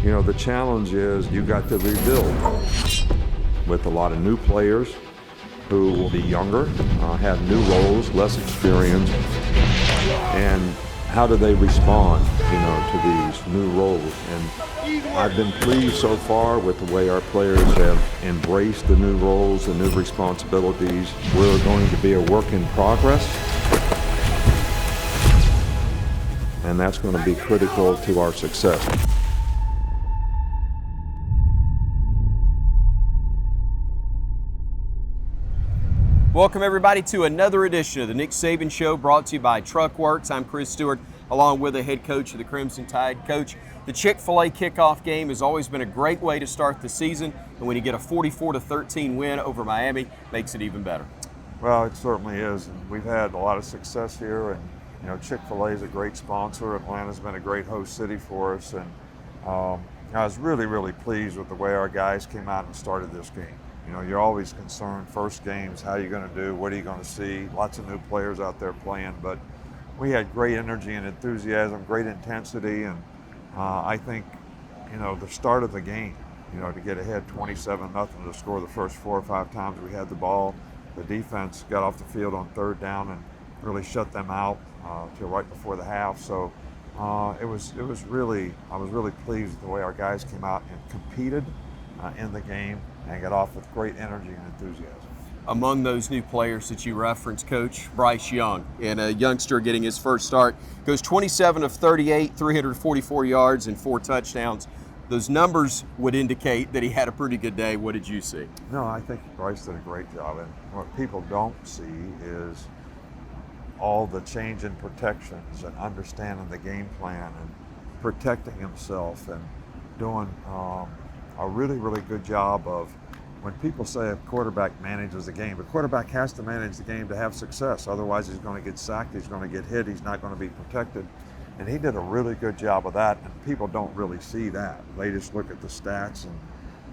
You know, the challenge is you got to rebuild with a lot of new players who will be younger, have new roles, less experience, and how do they respond, you know, to these new roles. And I've been pleased so far with the way our players have embraced the new roles, the new responsibilities. We're going to be a work in progress, and that's going to be critical to our success. Welcome everybody to another edition of the Nick Saban Show, brought to you by Truckworks. I'm Chris Stewart, along with the head coach of the Crimson Tide. Coach, the Chick-fil-A kickoff game has always been a great way to start the season, and when you get a 44-13 win over Miami, makes it even better. Well, it certainly is, and we've had a lot of success here, and you know, Chick-fil-A is a great sponsor. Atlanta's been a great host city for us, and I was really pleased with the way our guys came out and started this game. You know, you're always concerned, first games, how are you going to do, what are you going to see? Lots of new players out there playing, but we had great energy and enthusiasm, great intensity, and I think, you know, the start of the game, you know, to get ahead 27-0 to score the first 4 or 5 times we had the ball, the defense got off the field on third down and really shut them out till right before the half. So I was really pleased with the way our guys came out and competed in the game and got off with great energy and enthusiasm. Among those new players that you referenced, Coach, Bryce Young, and a youngster getting his first start, goes 27 of 38, 344 yards and 4 touchdowns. Those numbers would indicate that he had a pretty good day. What did you see? No, I think Bryce did a great job, and what people don't see is all the change in protections and understanding the game plan and protecting himself and doing a really good job of, when people say a quarterback manages the game, a quarterback has to manage the game to have success. Otherwise, he's going to get sacked, he's going to get hit, he's not going to be protected. And he did a really good job of that, and people don't really see that. They just look at the stats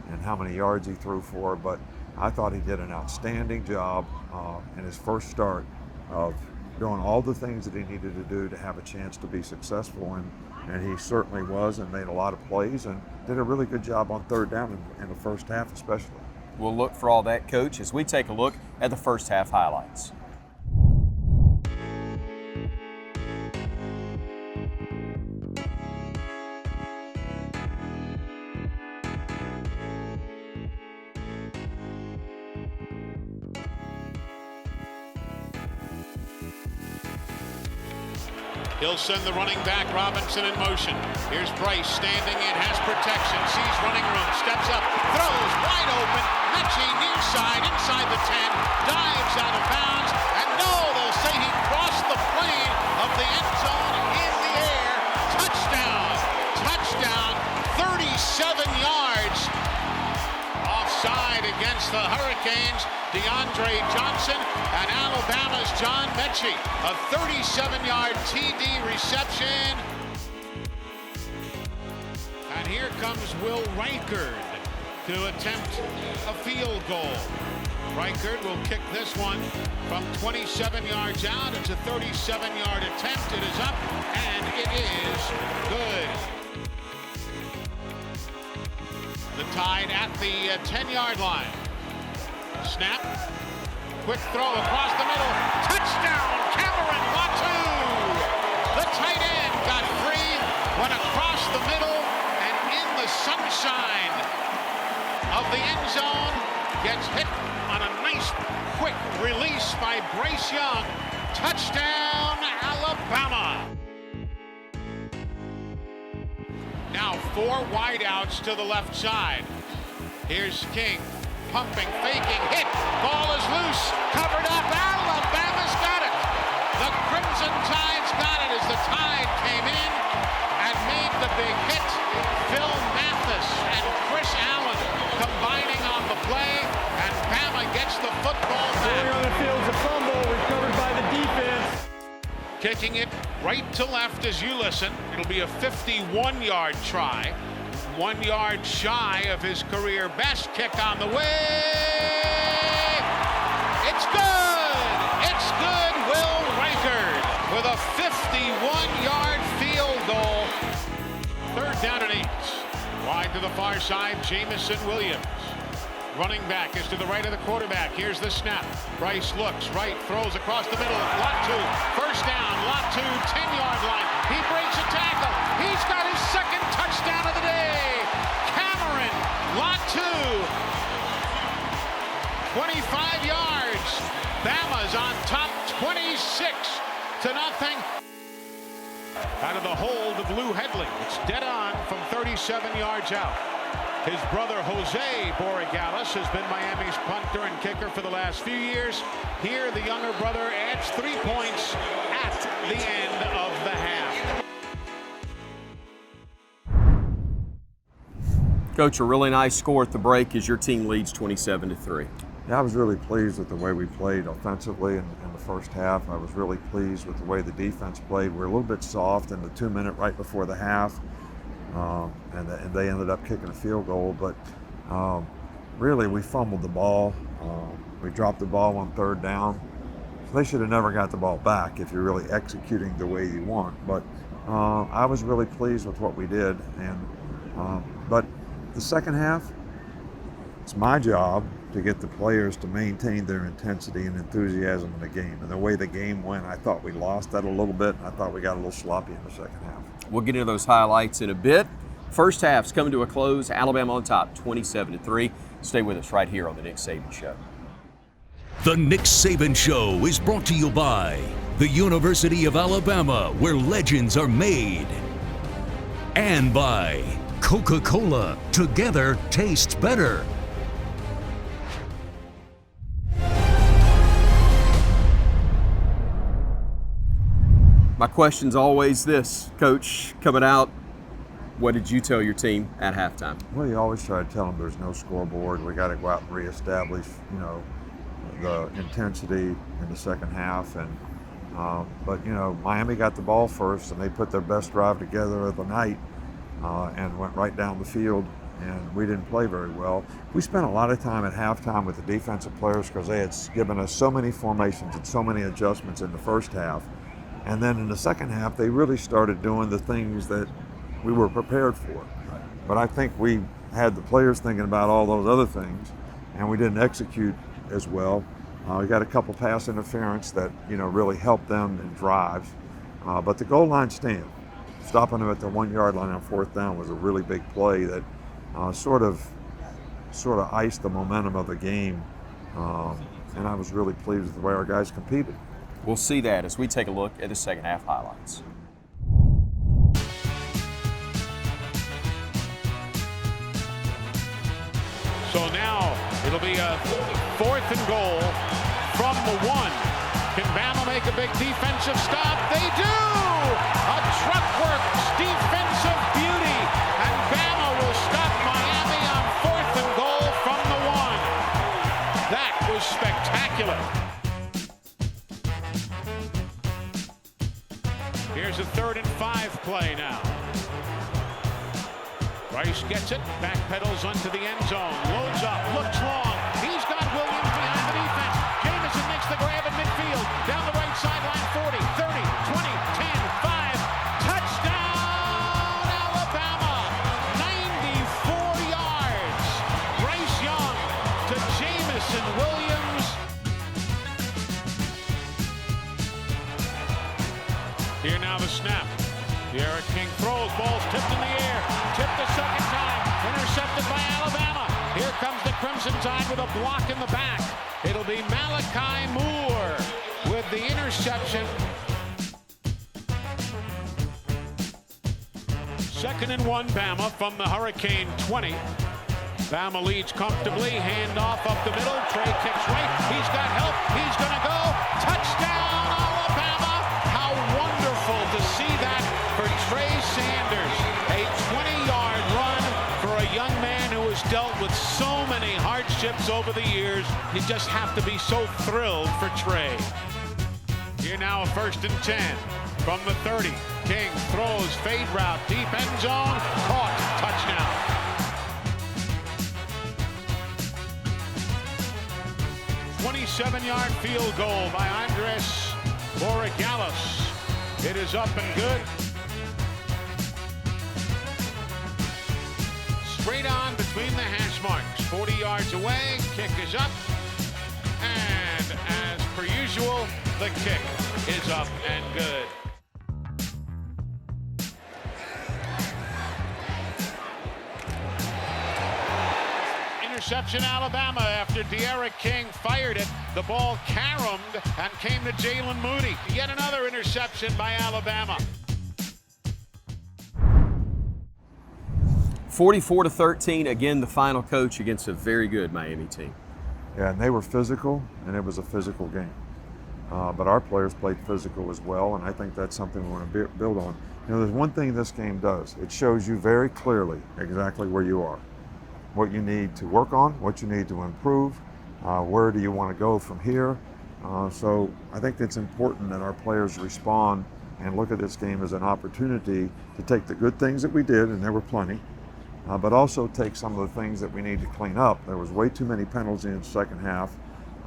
and how many yards he threw for, but I thought he did an outstanding job in his first start of doing all the things that he needed to do to have a chance to be successful, and he certainly was, and made a lot of plays and did a really good job on third down in the first half especially. We'll look for all that, Coach, as we take a look at the first half highlights. He'll send the running back, Robinson, in motion. Here's Bryce standing in, has protection, sees running room, steps up, throws wide open. Mechie near side, inside the 10, dives out of bounds, and no, they'll say he crossed the plane of the end zone in the air. Touchdown, 37 yards. Offside against the Hurricanes, DeAndre Johnson, and Alabama's John Mechie. A 37-yard TD reception. And here comes Will Reichard to attempt a field goal. Reichard will kick this one from 27 yards out. It's a 37-yard attempt. It is up, and it is good. The Tide at the 10-yard line. Snap. Quick throw across the middle. Touchdown, Cameron Watu! The tight end got free, went across the middle, and in the sunshine of the end zone, gets hit on a nice, quick release by Bryce Young. Touchdown, Alabama! Now 4 wideouts to the left side. Here's King, pumping, faking, hit. Ball is loose, covered up. Alabama's got it. The Crimson Tide's got it as the Tide came in and made the big hit. Phil Mathis and Chris Allen combining on the play, and Bama gets the football back. Going on the field's a fumble, recovered by the defense. Kicking it right to left as you listen. It'll be a 51-yard try. 1 yard shy of his career best. Kick on the way. It's good. It's good. Will Reichard with a 51-yard field goal. 3rd down and 8. Wide to the far side, Jamison Williams. Running back is to the right of the quarterback. Here's the snap. Bryce looks right, throws across the middle. Latu, first down. Latu, 10-yard line. He breaks a tackle. He's got his second touchdown of the day. Cameron Latu, 25 yards. Bama's on top, 26-0. Out of the hold of Lou Hedley. It's dead on from 37 yards out. His brother Jose Borregales has been Miami's punter and kicker for the last few years. Here, the younger brother adds 3 points at the end of the half. Coach, a really nice score at the break as your team leads 27-3. Yeah, I was really pleased with the way we played offensively in the first half. I was really pleased with the way the defense played. We were a little bit soft in the 2-minute right before the half. And they ended up kicking a field goal, but really we fumbled the ball. We dropped the ball on third down. They should have never got the ball back if you're really executing the way you want. But I was really pleased with what we did. But the second half, it's my job to get the players to maintain their intensity and enthusiasm in the game. And the way the game went, I thought we lost that a little bit, and I thought we got a little sloppy in the second half. We'll get into those highlights in a bit. First half's coming to a close. Alabama on top, 27-3. Stay with us right here on the Nick Saban Show. The Nick Saban Show is brought to you by the University of Alabama, where legends are made. And by Coca-Cola. Together tastes better. My question's always this, Coach, coming out, what did you tell your team at halftime? Well, you always try to tell them there's no scoreboard. We got to go out and reestablish, the intensity in the second half. But Miami got the ball first, and they put their best drive together of the night and went right down the field. And we didn't play very well. We spent a lot of time at halftime with the defensive players because they had given us so many formations and so many adjustments in the first half. And then in the second half, they really started doing the things that we were prepared for. But I think we had the players thinking about all those other things, and we didn't execute as well. We got a couple pass interference that really helped them in drives. But the goal line stand, stopping them at the 1-yard line on fourth down was a really big play that sort of iced the momentum of the game. And I was really pleased with the way our guys competed. We'll see that as we take a look at the second half highlights. So now it'll be a 4th and goal from the 1. Can Bama make a big defensive stop? They do! A truck works defensive beauty, and Bama will stop Miami on 4th and goal from the 1. That was spectacular. Here's a 3rd and 5 play now. Rice gets it, backpedals onto the end zone, loads up, looks long. He's got Williams behind the defense. Jamison makes the grab at midfield. Down the right sideline, 40, 30, 20, 10, 5. Touchdown, Alabama. 94 yards. Bryce Young to Jamison Williams. Here now the snap. Eric King throws, balls tipped in the air. Tipped the second time. Intercepted by Alabama. Here comes the Crimson Tide with a block in the back. It'll be Malachi Moore with the interception. 2nd and 1, Bama from the Hurricane 20. Bama leads comfortably. Hand off up the middle. Trey kicks right. He's got help. He's going to go. Touchdown, Alabama. How wonderful to see that for Trey Sanders. A 20-yard run for a young man who has dealt with so many hardships over the years. You just have to be so thrilled for Trey. Here now a 1st and 10 from the 30. King throws, fade route, deep end zone. Caught. Touchdown. 27-yard field goal by Andres Borregales. It is up and good. straight on between the hash marks. 40 yards away, kick is up. And as per usual, the kick is up and good. Interception, Alabama, after De'Ara King fired it. The ball caromed and came to Jalen Moody. Yet another interception by Alabama. 44-13, again, the final, Coach, against a very good Miami team. Yeah, and they were physical, and it was a physical game. But our players played physical as well, and I think that's something we want to build on. You know, there's one thing this game does. It shows you very clearly exactly where you are, what you need to work on, what you need to improve, where do you want to go from here. So I think it's important that our players respond and look at this game as an opportunity to take the good things that we did, and there were plenty, but also take some of the things that we need to clean up. There was way too many penalties in the second half.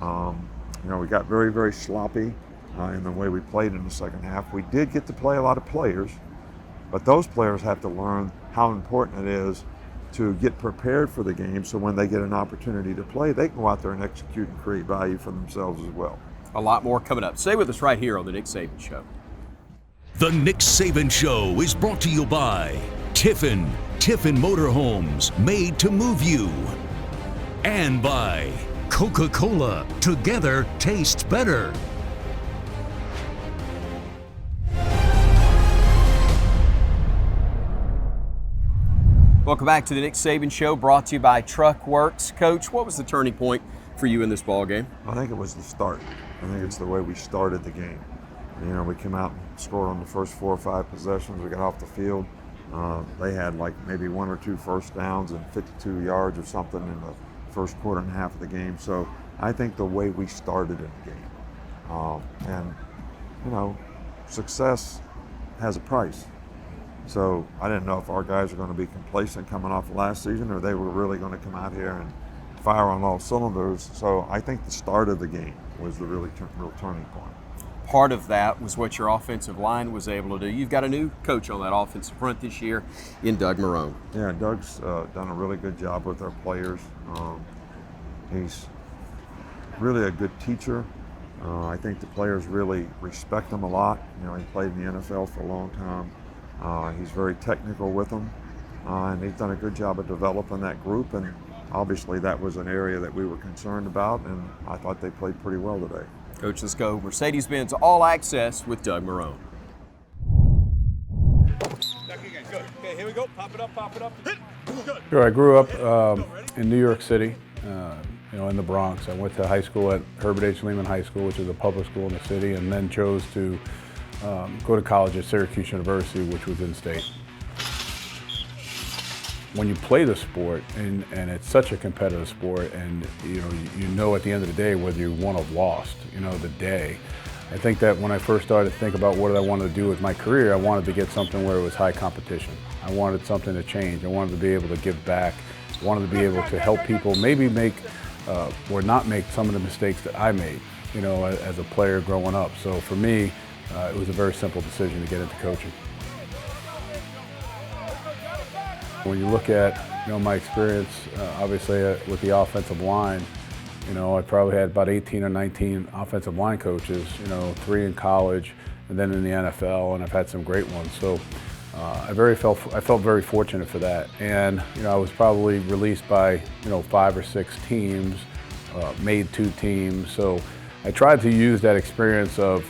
You know, we got very, very sloppy in the way we played in the second half. We did get to play a lot of players, but those players have to learn how important it is to get prepared for the game, so when they get an opportunity to play, they can go out there and execute and create value for themselves as well. A lot more coming up. Stay with us right here on the Nick Saban Show. The Nick Saban Show is brought to you by Tiffin Motorhomes, made to move you. And by Coca-Cola, together tastes better. Welcome back to the Nick Saban Show, brought to you by Truck Works. Coach, what was the turning point for you in this ball game? I think it was the start. I think it's the way we started the game. You know, we came out and scored on the first 4 or 5 possessions. We got off the field. They had like maybe 1 or 2 first downs and 52 yards or something in the first quarter and a half of the game. So I think the way we started in the game. And, you know, success has a price. So I didn't know if our guys were going to be complacent coming off last season, or they were really going to come out here and fire on all cylinders. So I think the start of the game was the real turning point. Part of that was what your offensive line was able to do. You've got a new coach on that offensive front this year in Doug Marrone. Yeah, Doug's done a really good job with our players. He's really a good teacher. I think the players really respect him a lot. You know, he played in the NFL for a long time. He's very technical with them, and he's done a good job of developing that group. And obviously, that was an area that we were concerned about, and I thought they played pretty well today. Coach, let's go Mercedes-Benz All Access with Doug Marrone. Good. Okay, here we go. Pop it up. Hit. Good. Sure, I grew up in New York City, you know, in the Bronx. I went to high school at Herbert H. Lehman High School, which is a public school in the city, and then chose to go to college at Syracuse University, which was in-state. When you play the sport, and it's such a competitive sport, and you know at the end of the day whether you won or lost, you know, the day. I think that when I first started to think about what did I want to do with my career, I wanted to get something where it was high competition. I wanted something to change. I wanted to be able to give back. I wanted to be able to help people maybe make or not make some of the mistakes that I made, you know, as a player growing up. So for me, it was a very simple decision to get into coaching. When you look at, you know, my experience, obviously with the offensive line, you know, I probably had about 18 or 19 offensive line coaches, you know, 3 in college and then in the NFL, and I've had some great ones. So I felt very fortunate for that. And, you know, I was probably released by, you know, 5 or 6 teams, made 2 teams. So I tried to use that experience of,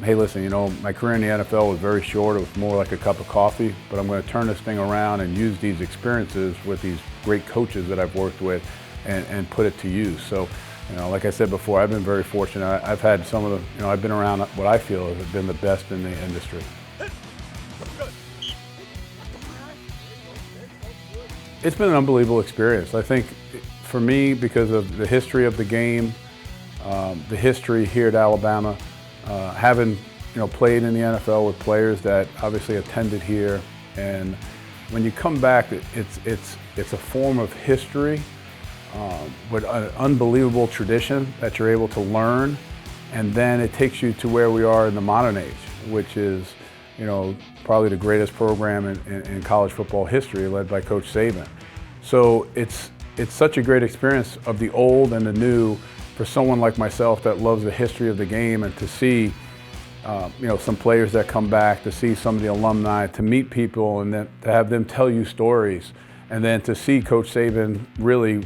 hey, listen, you know, my career in the NFL was very short. It was more like a cup of coffee, but I'm going to turn this thing around and use these experiences with these great coaches that I've worked with and put it to use. So, you know, like I said before, I've been very fortunate. I've had some of the, you know, I've been around what I feel have been the best in the industry. It's been an unbelievable experience. I think for me, because of the history of the game, the history here at Alabama, having, you know, played in the NFL with players that obviously attended here, and when you come back, it's a form of history, but an unbelievable tradition that you're able to learn, and then it takes you to where we are in the modern age, which is, you know, probably the greatest program in college football history, led by Coach Saban. So it's such a great experience of the old and the new for someone like myself that loves the history of the game, and to see some players that come back, to see some of the alumni, to meet people and then to have them tell you stories, and then to see Coach Saban really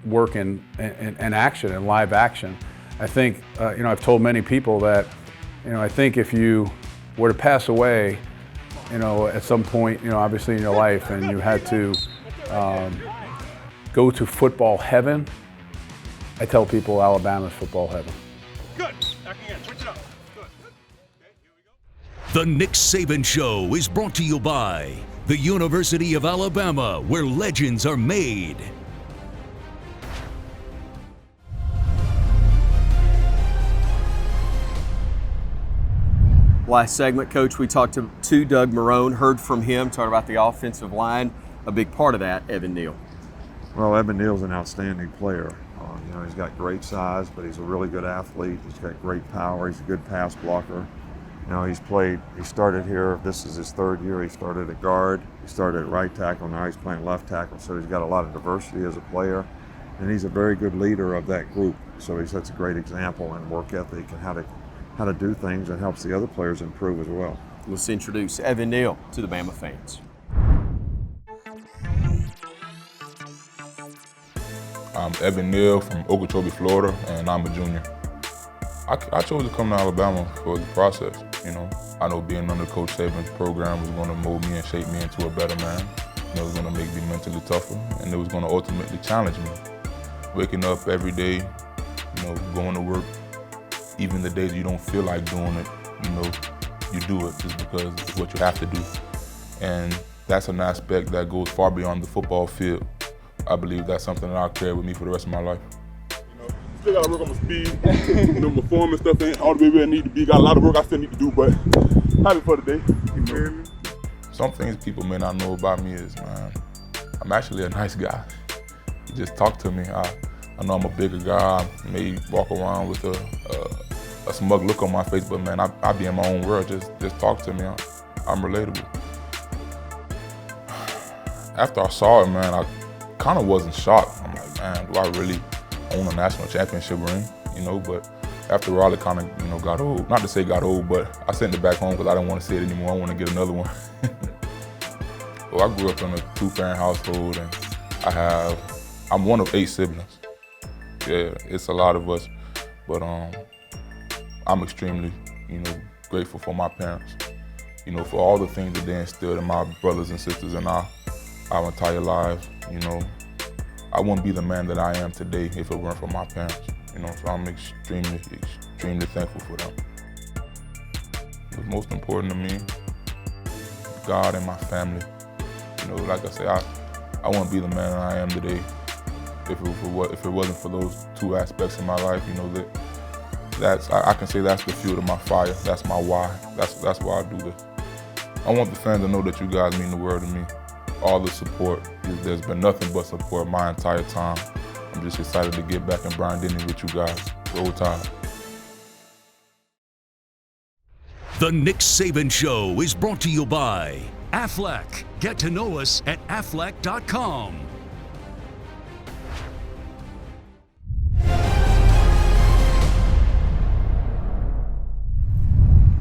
work in action, in live action. I think, I've told many people that, I think if you were to pass away, at some point, obviously in your life, and you had to go to football heaven, I tell people Alabama's football heaven. Good. Back again. Switch it up. Good. Okay, here we go. The Nick Saban Show is brought to you by the University of Alabama, where legends are made. Last segment, Coach, we talked to Doug Marrone, heard from him, talked about the offensive line. A big part of that, Evan Neal. Well, Evan Neal's an outstanding player. He's got great size, but he's a really good athlete. He's got great power. He's a good pass blocker. He started here, this is his third year. He started at guard, he started at right tackle, now he's playing left tackle. So he's got a lot of diversity as a player, and he's a very good leader of that group. So he sets a great example in work ethic and how to do things, and helps the other players improve as well. Let's introduce Evan Neal to the Bama fans. I'm Evan Neal from Okeechobee, Florida, and I'm a junior. I chose to come to Alabama for the process. I know being under Coach Saban's program was going to mold me and shape me into a better man. It was going to make me mentally tougher, and it was going to ultimately challenge me. Waking up every day, going to work, even the days you don't feel like doing it, you do it just because it's what you have to do. And that's an aspect that goes far beyond the football field. I believe that's something that I'll carry with me for the rest of my life. Still gotta work on my speed, my form and stuff ain't all the way where I need to be. Got a lot of work I still need to do, but happy for the day. Some things people may not know about me is, man, I'm actually a nice guy. You just talk to me. I know I'm a bigger guy. I may walk around with a smug look on my face, but man, I be in my own world. Just talk to me. I'm relatable. After I saw it, man, I kind of wasn't shocked. I'm like, man, do I really own a national championship ring? But after a while, it kind of, got old. Not to say got old, but I sent it back home because I didn't want to see it anymore. I want to get another one. Well, I grew up in a 2-parent household, and I'm one of 8 siblings. Yeah, it's a lot of us, but I'm extremely, grateful for my parents, for all the things that they instilled in my brothers and sisters and our entire lives. I wouldn't be the man that I am today if it weren't for my parents. So I'm extremely, extremely thankful for them. What's most important to me, God and my family. Like I say, I wouldn't be the man that I am today if it wasn't for those 2 aspects in my life. I can say that's the fuel to my fire. That's my why. That's why I do this. I want the fans to know that you guys mean the world to me. All the support. There's been nothing but support my entire time. I'm just excited to get back in Bryant-Denny with you guys. Roll Tide. The Nick Saban Show is brought to you by Aflac. Get to know us at aflac.com.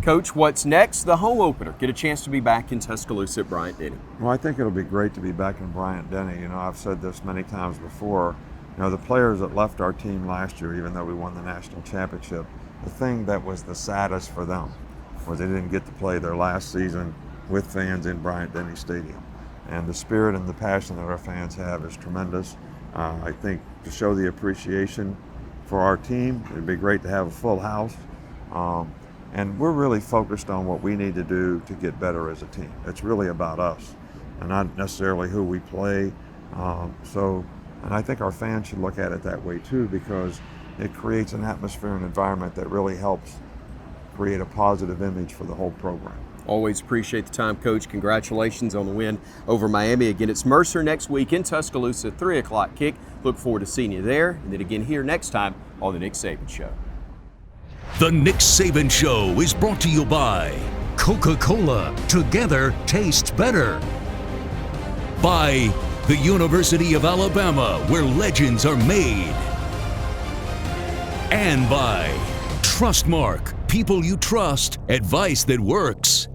Coach, what's next? The home opener. Get a chance to be back in Tuscaloosa at Bryant-Denny. Well, I think it'll be great to be back in Bryant-Denny. I've said this many times before. The players that left our team last year, even though we won the national championship, the thing that was the saddest for them was they didn't get to play their last season with fans in Bryant-Denny Stadium. And the spirit and the passion that our fans have is tremendous. I think to show the appreciation for our team, it'd be great to have a full house. And we're really focused on what we need to do to get better as a team. It's really about us and not necessarily who we play. And I think our fans should look at it that way too, because it creates an atmosphere and environment that really helps create a positive image for the whole program. Always appreciate the time, Coach. Congratulations on the win over Miami. Again, it's Mercer next week in Tuscaloosa, 3 o'clock kick. Look forward to seeing you there, and then again here next time on The Nick Saban Show. The Nick Saban Show is brought to you by Coca-Cola. Together, taste better. By the University of Alabama, where legends are made. And by Trustmark, people you trust, advice that works.